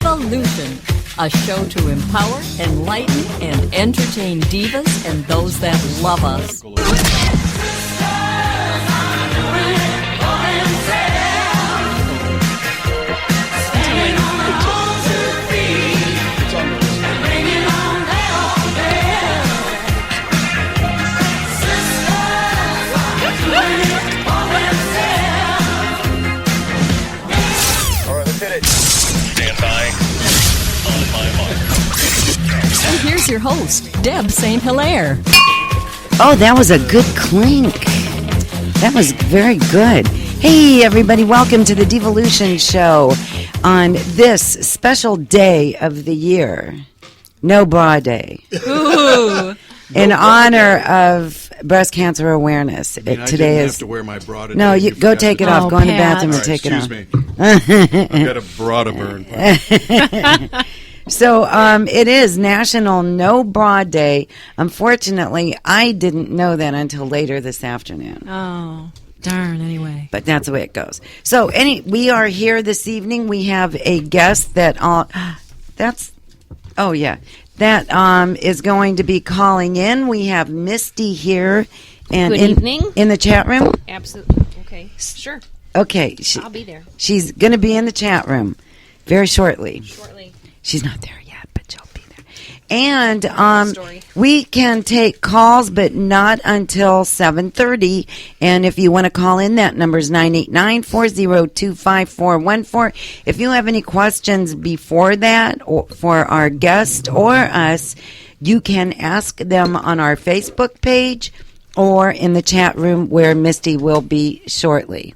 Divalution, a show to empower, enlighten, and entertain divas and those that love us. And here's your host, Deb St.Hilaire. Oh, that was a good clink. That was very good. Hey, everybody, welcome to the Divalution Show on this special day of the year, No Bra Day. Ooh. In honor of breast cancer awareness. Today is. Have to wear my bra today. No, you go take it off. Go in the bathroom and take it off. Excuse me. I've got a bra to burn. So it is National No Bra Day. Unfortunately, I didn't know that until later this afternoon. Oh, darn, anyway. But that's the way it goes. So we are here this evening. We have a guest that is going to be calling in. We have Misty here. And Good evening. In the chat room? Absolutely. Okay. Sure. Okay. I'll be there. She's going to be in the chat room very shortly. Shortly. She's not there yet, but she'll be there. And we can take calls, but not until 7:30. And if you want to call in, that number is 989-402-5414. If you have any questions before that or for our guest or us, you can ask them on our Facebook page or in the chat room where Misty will be shortly.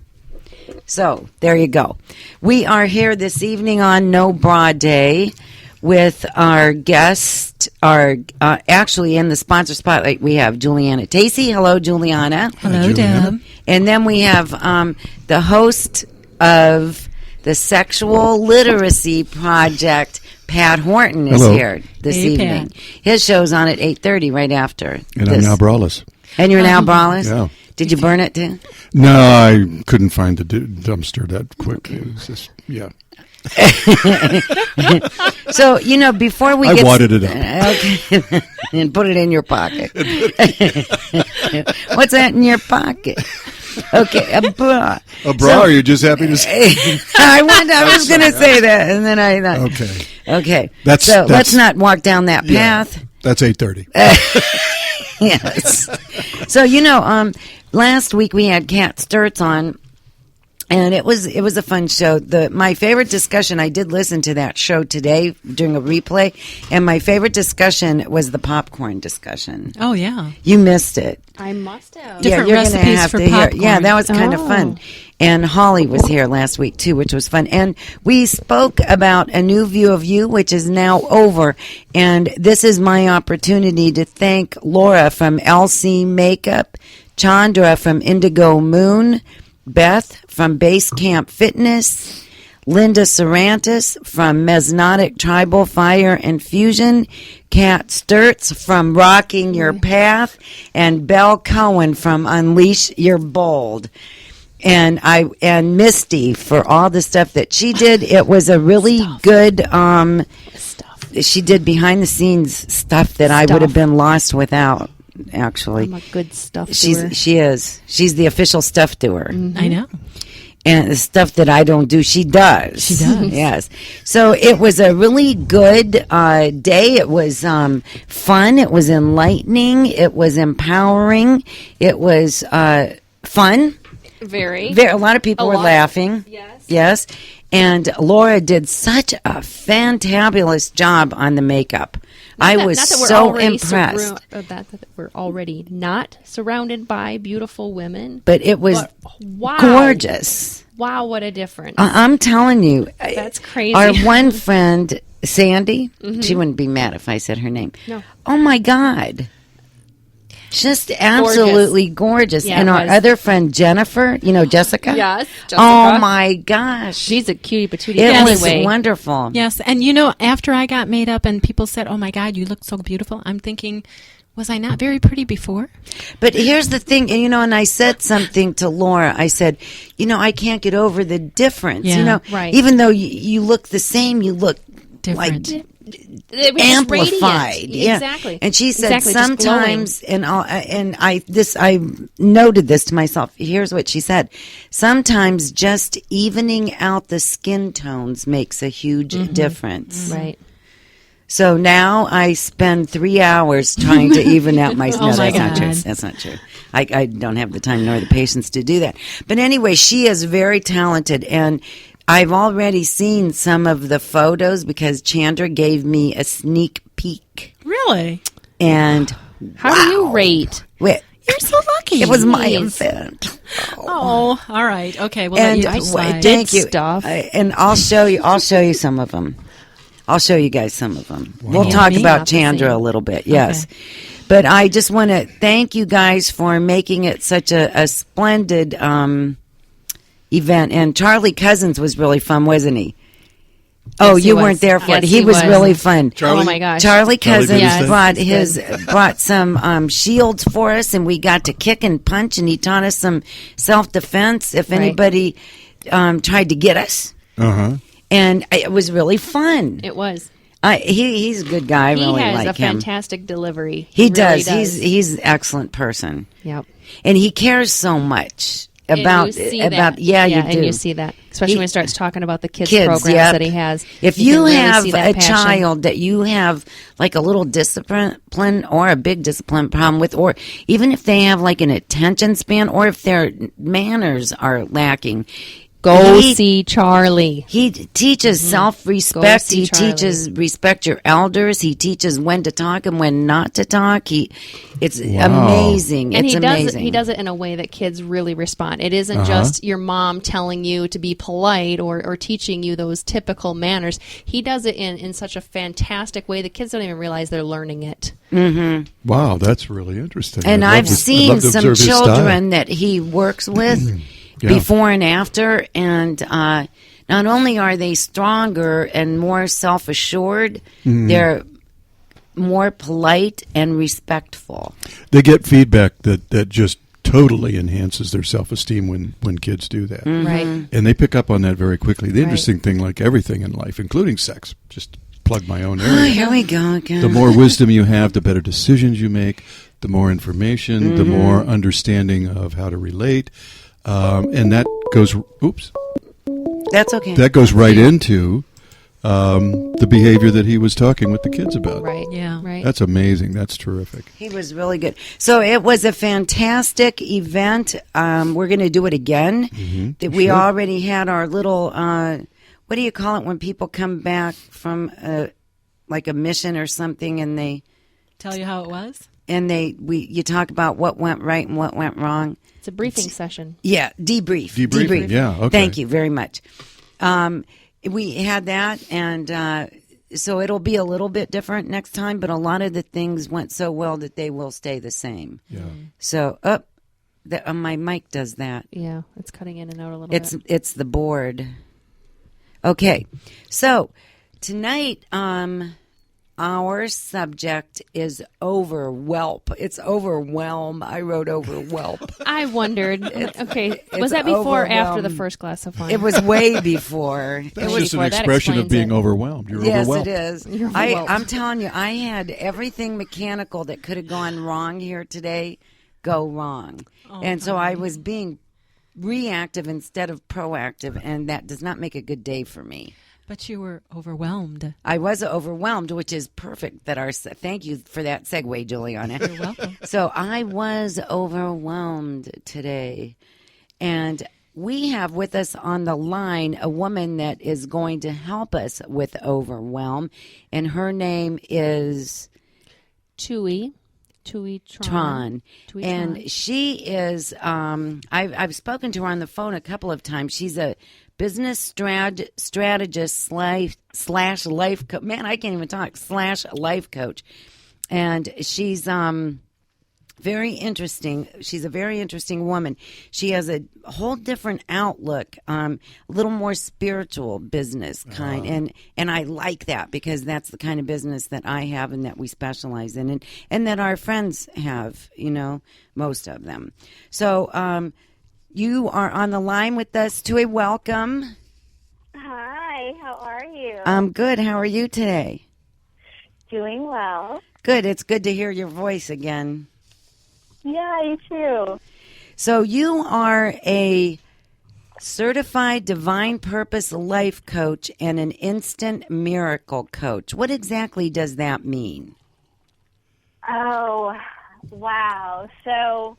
So, there you go. We are here this evening on No Bra Day with our guest, actually in the sponsor spotlight, we have Juliana Tacey. Hello, Juliana. Hello, Deb. And then we have the host of the Sexual Literacy Project, Pat Horton, is here this evening. Pat. His show's on at 8:30 right after. And I'm now braless. And you're now braless? Yeah. Did you burn it too? No, I couldn't find the dumpster that quick. It was just, yeah. So, before we I wadded it up. Okay. And put it in your pocket. What's that in your pocket? Okay, a bra. A bra, or you're just happy to say? I was going to say that, and then I thought. Okay. Let's not walk down that path. Yeah, that's 8:30. Yes. So, last week we had Kat Sturtz on, and it was a fun show. My favorite discussion, I did listen to that show today during a replay, and my favorite discussion was the popcorn discussion. Oh, yeah. You missed it. I must have. Different you're recipes gonna have for to popcorn. Yeah, that was kind of fun. And Holly was here last week, too, which was fun. And we spoke about A New View of You, which is now over. And this is my opportunity to thank Laura from LC Makeup, Chandra from Indigo Moon, Beth from Base Camp Fitness, Linda Sarantis from Mesnotic Tribal Fire and Fusion, Kat Sturtz from Rocking Your Path, and Belle Cohen from Unleash Your Bold. And Misty for all the stuff that she did. It was a really good she did behind the scenes stuff that I would have been lost without. Actually, I'm a good stuff doer. She is. She's the official stuff doer. Mm-hmm. I know. And the stuff that I don't do, she does. She does. Yes. So it was a really good day. It was fun. It was enlightening. It was empowering. It was fun. Very. A lot of people were laughing. Yes. Yes. And Laura did such a fantabulous job on the makeup. I was so impressed. That we're already not surrounded by beautiful women. But it was gorgeous. Wow, what a difference. I'm telling you. That's crazy. Our one friend, Sandy, she wouldn't be mad if I said her name. No. Oh, my God. Just absolutely gorgeous. Yeah, and our other friend, Jennifer, Jessica? Yes, Jessica. Oh, my gosh. She's a cutie patootie. It was wonderful. Yes, and after I got made up and people said, oh, my God, you look so beautiful, I'm thinking, Was I not very pretty before? But here's the thing, and and I said something to Laura. I said, I can't get over the difference. Yeah. Right. Even though you look the same, you look Different. like It was amplified. radiant. Yeah. Exactly. And she said Exactly, just sometimes, and I noted this to myself. Here's what she said: sometimes just evening out the skin tones makes a huge difference. Right. So now I spend 3 hours trying to even out my. Oh, my that's not true. God. That's not true. I don't have the time nor the patience to do that. But anyway, she is very talented, and I've already seen some of the photos because Chandra gave me a sneak peek. Really? And How do you rate? wait, You're so lucky. it was my Jeez. event. Oh, all right. Okay. Well, And let you slide. thank you. stuff. And I'll show you some of them. I'll show you guys some of them. We'll talk Me? about Not the Chandra same. a little bit. Yes. But I just want to thank you guys for making it such a splendid event. And Charlie Cousins was really fun, wasn't he? Oh, Yes, he you was. weren't there for it. Yes, He he was was. really fun. Charlie? Oh my gosh. Charlie Charlie Cousins did his thing. brought some shields for us, and we got to kick and punch, and he taught us some self defense if Right. anybody tried to get us, Uh-huh. and it was really fun. It was. He's a good guy. I He really has like a him. fantastic delivery. He really does. He's an excellent person, Yep. and he cares so much about and you see about. that. Yeah, you do. And you see that, especially He- when he starts talking about the kids programs yep. that he has. If you you can really have see that a passion. child that you have like a little discipline or a big discipline problem with, or even if they have like an attention span, or if their manners are lacking, Go he- see Charlie. He teaches self-respect. Go see He Charlie. teaches respect your elders. He teaches when to talk and when not to talk. It's amazing. And it's he does amazing. he does it in a way that kids really respond. It isn't just your mom telling you to be polite or teaching you those typical manners. He does it in such a fantastic way. The kids don't even realize they're learning it. Wow, that's really interesting. And I'd love I've to- I'd seen love to some observe his style. children that he works with Yeah. before and after, and not only are they stronger and more self-assured, they're more polite and respectful. They get feedback that just totally enhances their self-esteem when kids do that. Right. And they pick up on that very quickly. The interesting thing, like everything in life, including sex, just plug my own Oh, area. here we go again. The more wisdom you have, the better decisions you make, the more information, the more understanding of how to relate. And that goes, That's okay. that goes right into the behavior that he was talking with the kids about. Right. Yeah. Right. That's amazing. That's terrific. He was really good. So it was a fantastic event. We're going to do it again. That we already had our little, what do you call it when people come back from like a mission or something, and Tell you how it was? you talk about what went right and what went wrong. It's a briefing session. Yeah, debrief. Debriefing, yeah, okay. Thank you very much. We had that, and so it'll be a little bit different next time, but a lot of the things went so well that they will stay the same. Yeah. So, my mic does that. Yeah, it's cutting in and out a little bit. It's the board. Okay, so tonight, our subject is overwhelp. It's overwhelm. I wrote overwhelp. I wondered. Okay, it's was that before or after the overwhelmed. first glass of wine? It was way before. That's was just an before. That expression of explains being it. overwhelmed. You're Yes, overwhelmed. it is. You're overwhelmed. I'm telling you, I had everything mechanical that could have gone wrong here today go wrong. And so I was being reactive instead of proactive, and that does not make a good day for me. But you were overwhelmed. I was overwhelmed, which is perfect. Thank you for that segue, Juliana. You're welcome. So I was overwhelmed today, and we have with us on the line a woman that is going to help us with overwhelm, and her name is Tui Tron. Tui And Tron. she is, I've spoken to her on the phone a couple of times. She's a business strategist slash life coach. Man, I can't even talk. /life coach. And she's Very interesting. She's a very interesting woman. She has a whole different outlook, a little more spiritual business kind, and I like that because that's the kind of business that I have and that we specialize in, and that our friends have. Most of them. So you are on the line with us. Tui, welcome. Hi, how are you? I'm good. How are you today? Doing well. Good. It's good to hear your voice again. Yeah, you too. So you are a certified divine purpose life coach and an instant miracle coach. What exactly does that mean? Oh, wow. So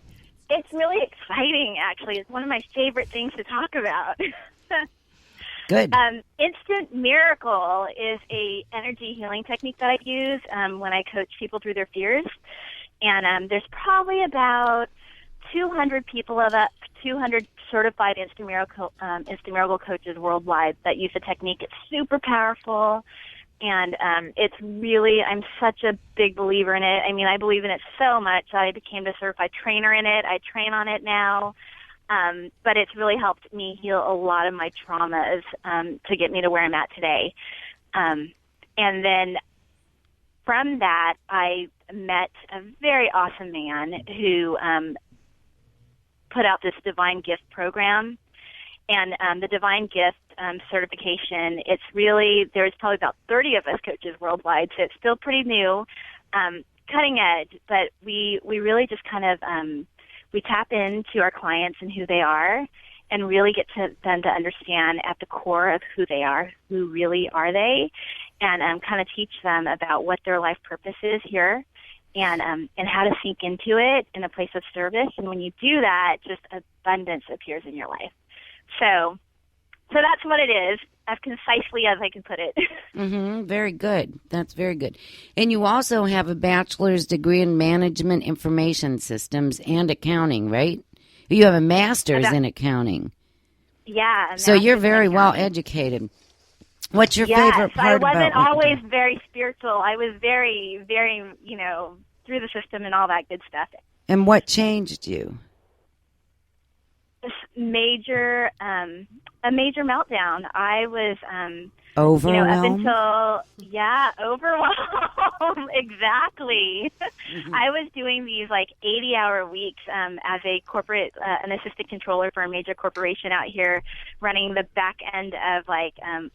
it's really exciting, actually. It's one of my favorite things to talk about. Good. Instant miracle is a energy healing technique that I use when I coach people through their fears. And there's probably about 200 people of that, 200 certified instant miracle coaches worldwide that use the technique. It's super powerful, and it's really, I'm such a big believer in it. I mean, I believe in it so much that I became a certified trainer in it. I train on it now, but it's really helped me heal a lot of my traumas to get me to where I'm at today. And then from that, I met a very awesome man who put out this Divine Gift program. And the Divine Gift certification, it's really, there's probably about 30 of us coaches worldwide, so it's still pretty new, cutting edge, but we really just kind of, we tap into our clients and who they are and really get to them to understand at the core of who they are, who really are they, and kind of teach them about what their life purpose is here, and how to sink into it in a place of service. And when you do that, just abundance appears in your life. So that's what it is, as concisely as I can put it. Very good. That's very good. And you also have a bachelor's degree in management information systems and accounting, right? You have a master's in accounting. Yeah. So you're very well educated. What's your favorite part about I wasn't always very spiritual. I was very, very, through the system and all that good stuff. And what changed you? This major meltdown. I was, overwhelmed? up until, overwhelmed. Exactly. I was doing these 80-hour weeks as a corporate, an assistant controller for a major corporation out here, running the back end of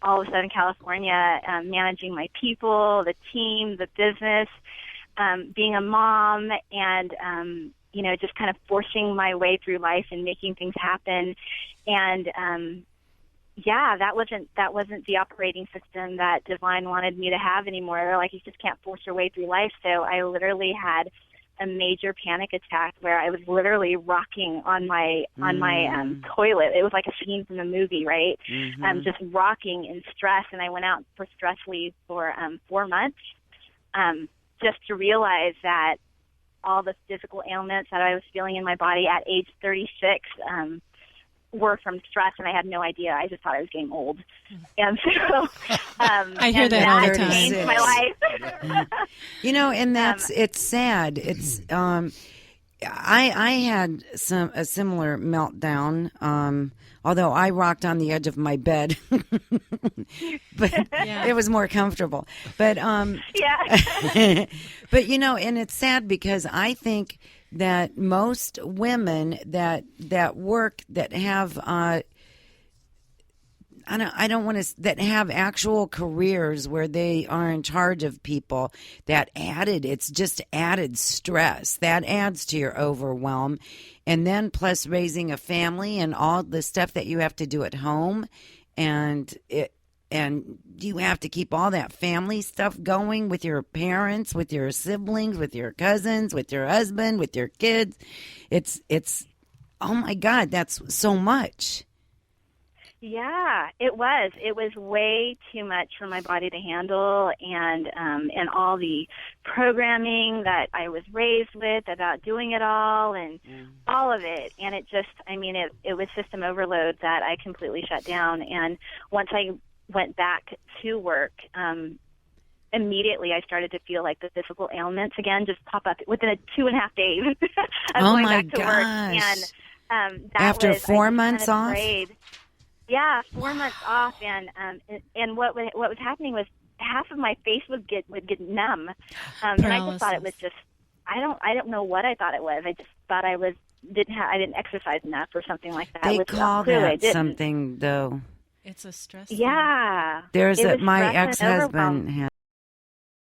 all of Southern California, managing my people, the team, the business, being a mom, and just kind of forcing my way through life and making things happen. And that wasn't the operating system that Divine wanted me to have anymore. They're like, you just can't force your way through life. So I literally had a major panic attack where I was literally rocking on my toilet. It was like a scene from a movie, right? Just rocking in stress. And I went out for stress leave for 4 months, just to realize that all the physical ailments that I was feeling in my body at age 36 were from stress, and I had no idea. I just thought I was getting old. And so I hear that all the time. Changed my life. And it's sad. It's I had a similar meltdown. Although I rocked on the edge of my bed, but it was more comfortable. But but and it's sad because I think that most women that work that have that have actual careers where they are in charge of people, it's just added stress. That adds to your overwhelm. And then plus raising a family and all the stuff that you have to do at home. And you have to keep all that family stuff going with your parents, with your siblings, with your cousins, with your husband, with your kids. It's oh my God, that's so much. Yeah, it was. It was way too much for my body to handle, and all the programming that I was raised with about doing it all and all of it. And it just, it was system overload that I completely shut down. And once I went back to work, immediately I started to feel like the physical ailments again just pop up within 2.5 days of Oh going my back to work. And that after was, 4 I just months kind of off? prayed. Yeah, 4 months off, and what was happening was half of my face would get numb, and I just thought it was just I don't know what I thought it was. I just thought I didn't exercise enough or something like that. They call that something though. It's a stress. Yeah, There's it was my stress and ex-husband overwhelm. had